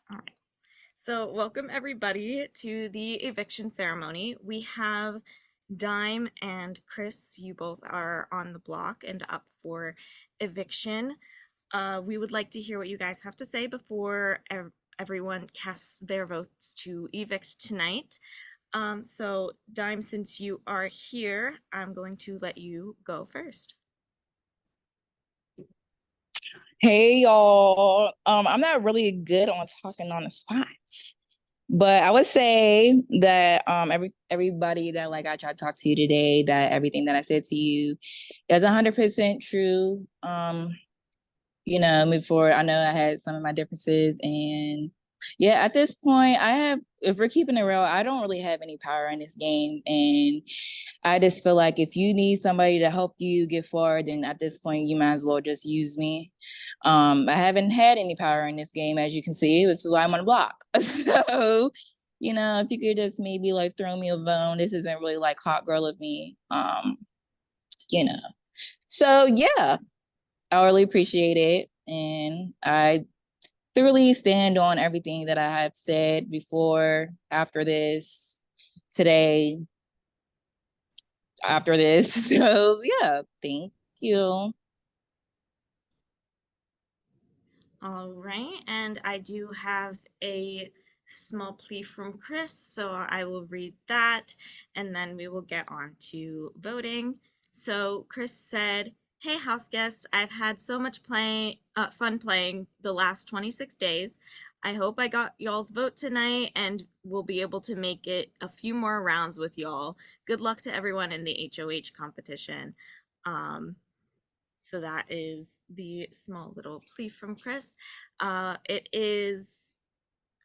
All right. So, welcome everybody to the eviction ceremony. We have Dime and Chris. You both are on the block and up for eviction. We would like to hear what you guys have to say before everyone casts their votes to evict tonight. So, Dime, since you are here, I'm going to let you go first. Hey y'all. I'm not really good on talking on the spot, but I would say that everybody that like I tried to talk to you today, that everything that I said to you is 100% true. Move forward. I know I had some of my differences, and yeah, at this point, if we're keeping it real, I don't really have any power in this game, and I just feel like if you need somebody to help you get forward, then at this point, you might as well just use me. I haven't had any power in this game, as you can see, which is why I'm on the block. So, if you could just maybe like throw me a bone, this isn't really like hot girl of me. You know. So yeah, I really appreciate it. And I thoroughly stand on everything that I have said before, after this, today, after this. So yeah, thank you. All right, and I do have a small plea from Chris, so I will read that and then we will get on to voting. So Chris said, "Hey house guests, I've had so much fun playing the last 26 days. I hope I got y'all's vote tonight and will be able to make it a few more rounds with y'all. Good luck to everyone in the HOH competition." Um, so that is the small little plea from Chris. It is,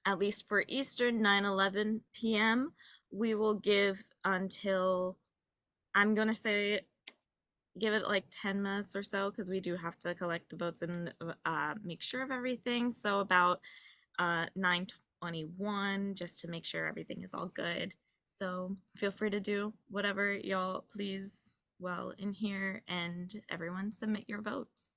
at least for Eastern, 9:11 p.m. We will give until, I'm going to say, give it like 10 minutes or so because we do have to collect the votes and make sure of everything. So about 9:21 just to make sure everything is all good. So feel free to do whatever y'all please well in here and everyone submit your votes.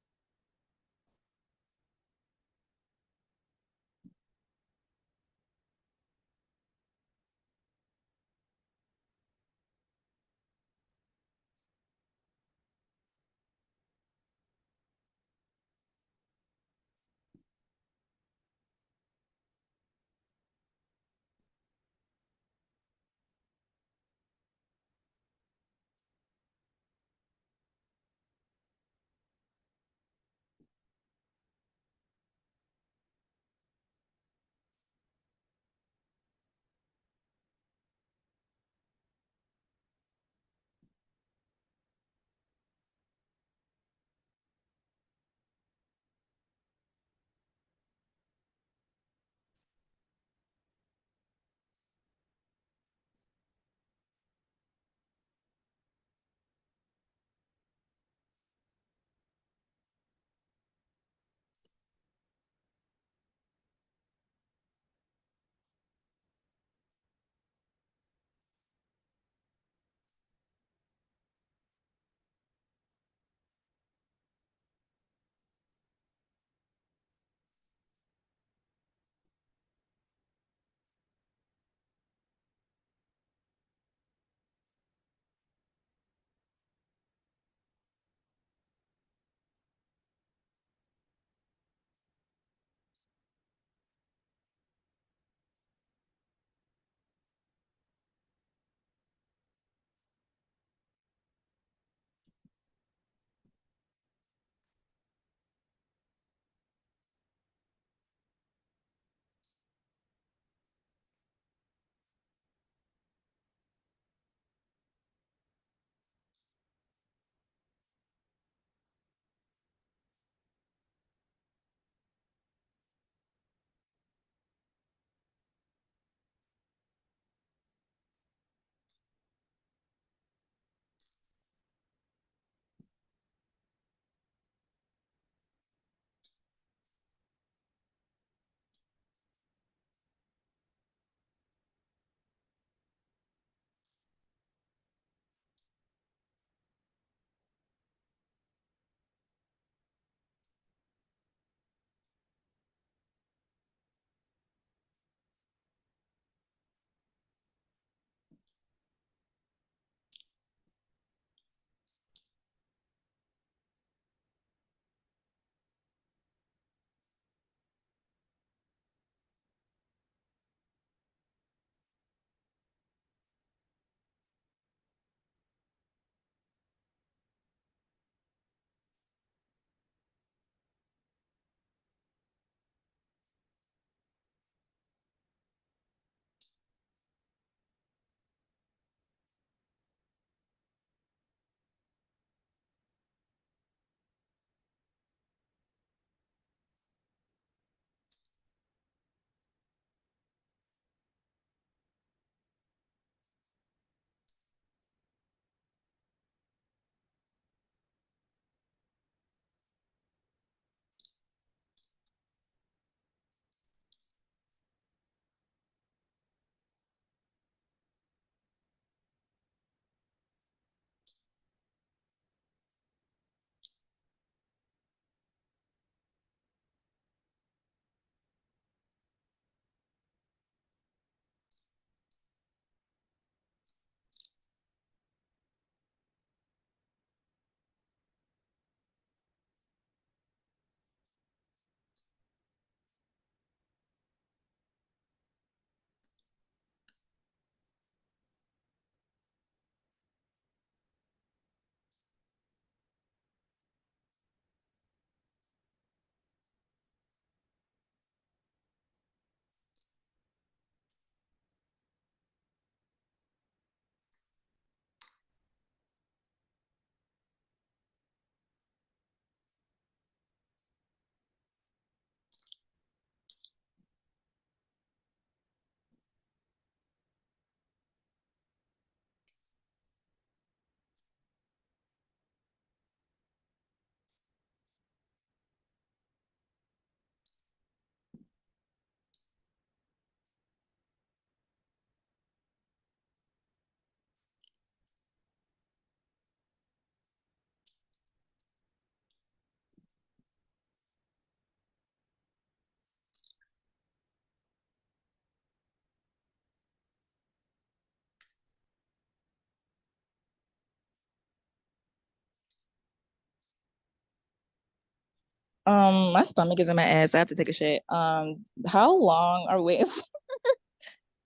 My stomach is in my ass. I have to take a shit. How long are we waiting for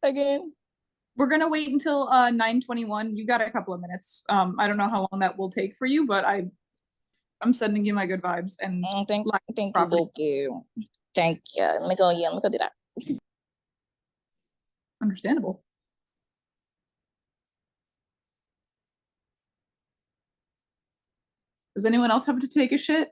again? We're gonna wait until 9:21. You got a couple of minutes. I don't know how long that will take for you, but I'm sending you my good vibes and Thank you, property. Goku. Thank you. Let me go do that. Understandable. Does anyone else have to take a shit?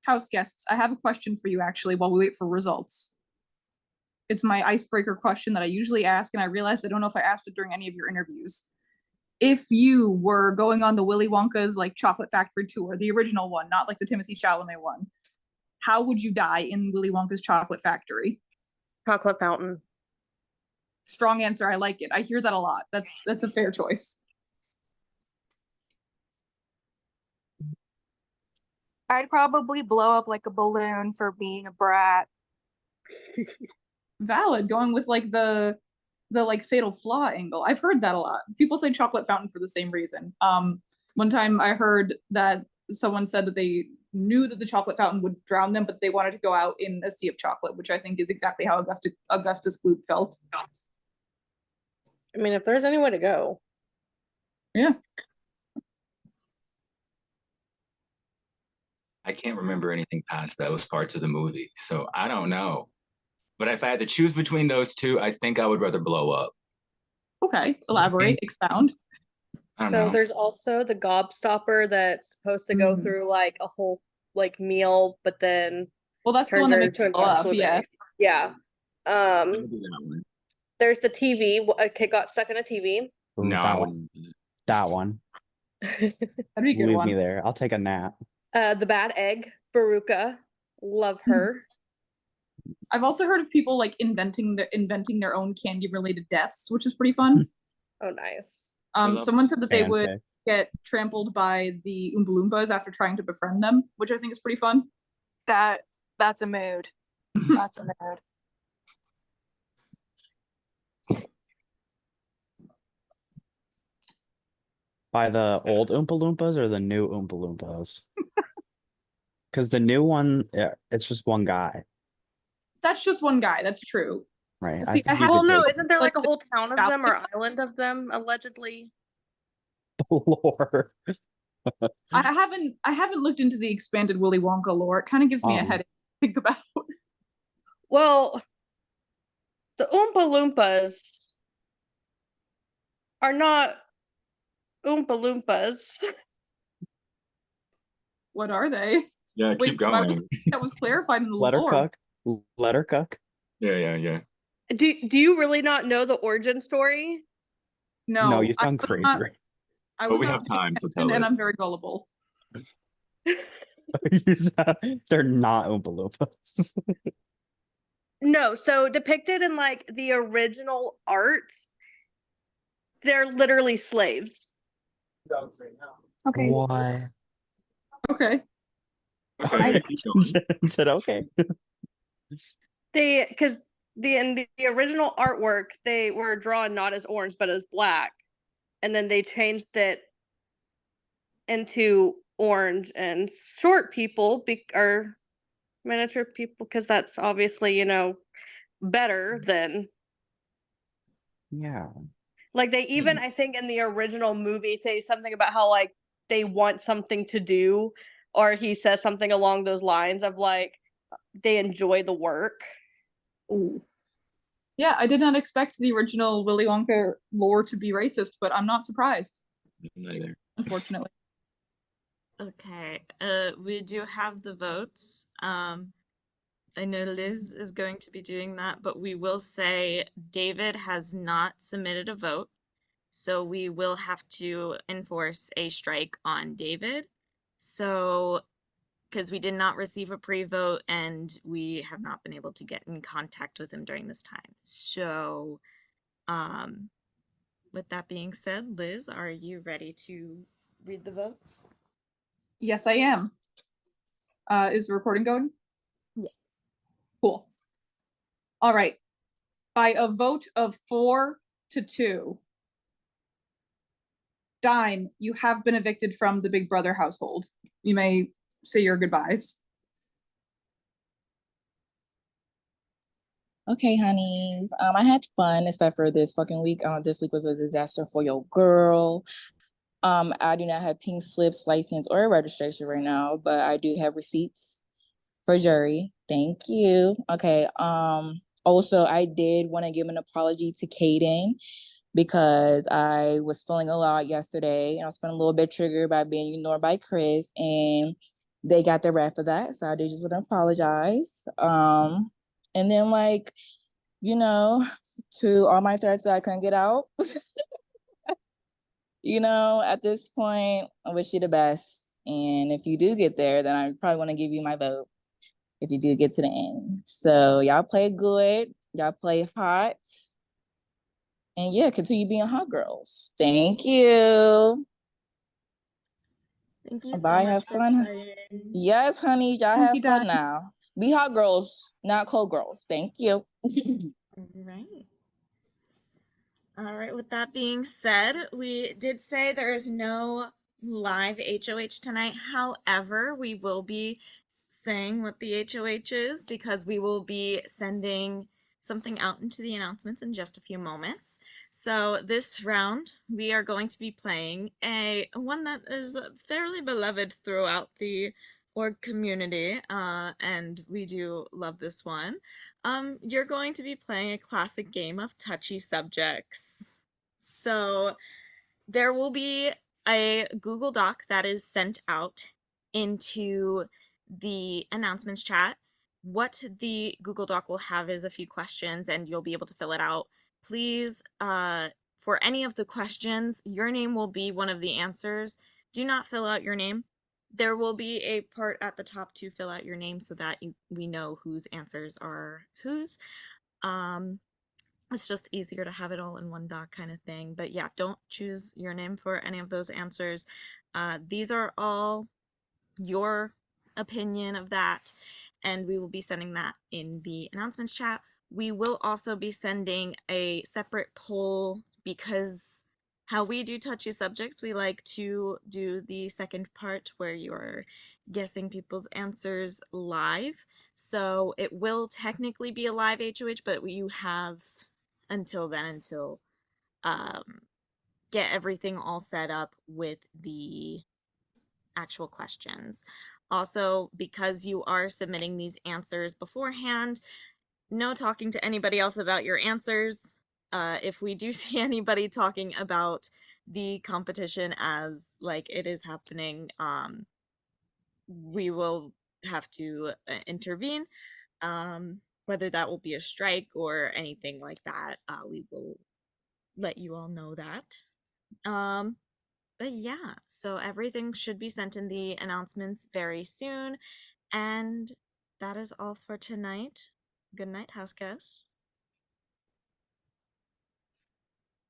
House guests, I have a question for you actually while we wait for results. It's my icebreaker question that I usually ask, and I realized I don't know if I asked it during any of your interviews. If you were going on the Willy Wonka's like chocolate factory tour, the original one, not like the Timothy Chalamet one, how would you die in Willy Wonka's chocolate factory? Chocolate fountain. Strong answer. I like it. I hear that a lot. That's a fair choice. I'd probably blow up like a balloon for being a brat. Valid. Going with like the like fatal flaw angle. I've heard that a lot. People say chocolate fountain for the same reason. One time I heard that someone said that they knew that the chocolate fountain would drown them, but they wanted to go out in a sea of chocolate, which I think is exactly how Augustus Gloop felt. I mean, if there's any way to go. Yeah. I can't remember anything past those parts of the movie, so I don't know. But if I had to choose between those two, I think I would rather blow up. Okay. Elaborate. Expound. I don't So know. there's also the gobstopper that's supposed to go through like a whole like meal, but then Well, that's the turns one that her makes into me a blow up. blueberry. Yeah. Yeah. I would do that one. There's the TV. A kid got stuck in a TV. Ooh, No, I that one. wouldn't do that. That one. That'd be a good Leave one. me there. I'll take a nap. The bad egg, Veruca. Love her. I've also heard of people like inventing their own candy related deaths, which is pretty fun. Oh, nice. Someone said that they would Fanfic. get trampled by the Oompa Loompas after trying to befriend them, which I think is pretty fun. That's a mood. That's a mood. By the old Oompa Loompas or the new Oompa Loompas? Because the new one, it's just one guy, That's just one guy. That's true. right? See, I I think you have- Well, could no, take isn't there like a like, whole town of the- them or island of them, allegedly? the lore. I haven't looked into the expanded Willy Wonka lore. It kind of gives me a headache to think about. Well, the Oompa Loompas are not Oompa Loompas. What are they? Yeah, Wait, keep why going. was that was clarified in the lore? Lettercook. Yeah. Do you really not know the origin story? No, No, you I sound was crazy. not- Right? I But was we not have paying time, so attention, tell and it. I'm very gullible. They're not Oompa Loompas. No, so depicted in like the original art, they're literally slaves. Okay. What? Okay. Okay, keep going. Said okay. Because in the original artwork, they were drawn not as orange but as black, and then they changed it into orange, and short people are miniature people because that's obviously better than Yeah. like they even I think in the original movie say something about how like they want something to do, or he says something along those lines of like they enjoy the work. Ooh. Yeah, I did not expect the original Willy Wonka lore to be racist, but I'm not surprised, Not either. unfortunately. Okay, we do have the votes. I know Liz is going to be doing that, but we will say David has not submitted a vote, so we will have to enforce a strike on David. So because we did not receive a pre-vote and we have not been able to get in contact with him during this time. So, with that being said, Liz, are you ready to read the votes? Yes, I am. Is the recording going? Yes. Cool. All right. By a vote of 4-2, Dime, you have been evicted from the Big Brother household. You may say your goodbyes. Okay, honey. I had fun except for this fucking week. This week was a disaster for your girl. I do not have pink slips, license, or registration right now, but I do have receipts for jury. Thank you. Okay. Also I did want to give an apology to Kaden because I was feeling a lot yesterday. I was feeling a little bit triggered by being ignored by Chris, and they got the rap of that. So I did just want to apologize. And then like, you know, to all my threats that I couldn't get out. At this point, I wish you the best. And if you do get there, then I probably want to give you my vote if you do get to the end. So y'all play good. Y'all play hot. And yeah, continue being hot girls. Thank you. Thank you so Bye. much Have for fun. playing. Yes, honey. Y'all Thank have you, fun Dime. now. Be hot girls, not cold girls. Thank you. All right. All right, with that being said, we did say there is no live HOH tonight. However, we will be saying what the HOH is because we will be sending something out into the announcements in just a few moments. So this round, we are going to be playing a one that is fairly beloved throughout the org community, and we do love this one. You're going to be playing a classic game of touchy subjects. So there will be a Google Doc that is sent out into the announcements chat. What the Google Doc will have is a few questions, and you'll be able to fill it out. Please, for any of the questions, your name will be one of the answers. Do not fill out your name. There will be a part at the top to fill out your name so that we know whose answers are whose. Um, it's just easier to have it all in one doc kind of thing. But yeah, don't choose your name for any of those answers. These are all your opinion of that, and we will be sending that in the announcements chat. We will also be sending a separate poll because how we do touchy subjects, we like to do the second part where you're guessing people's answers live. So it will technically be a live HOH, but you have until then until um, get everything all set up with the actual questions. Also, because you are submitting these answers beforehand, no talking to anybody else about your answers. If we do see anybody talking about the competition as like it is happening, we will have to intervene. Whether that will be a strike or anything like that, we will let you all know that. But yeah, so everything should be sent in the announcements very soon. And that is all for tonight. Good night, house guests.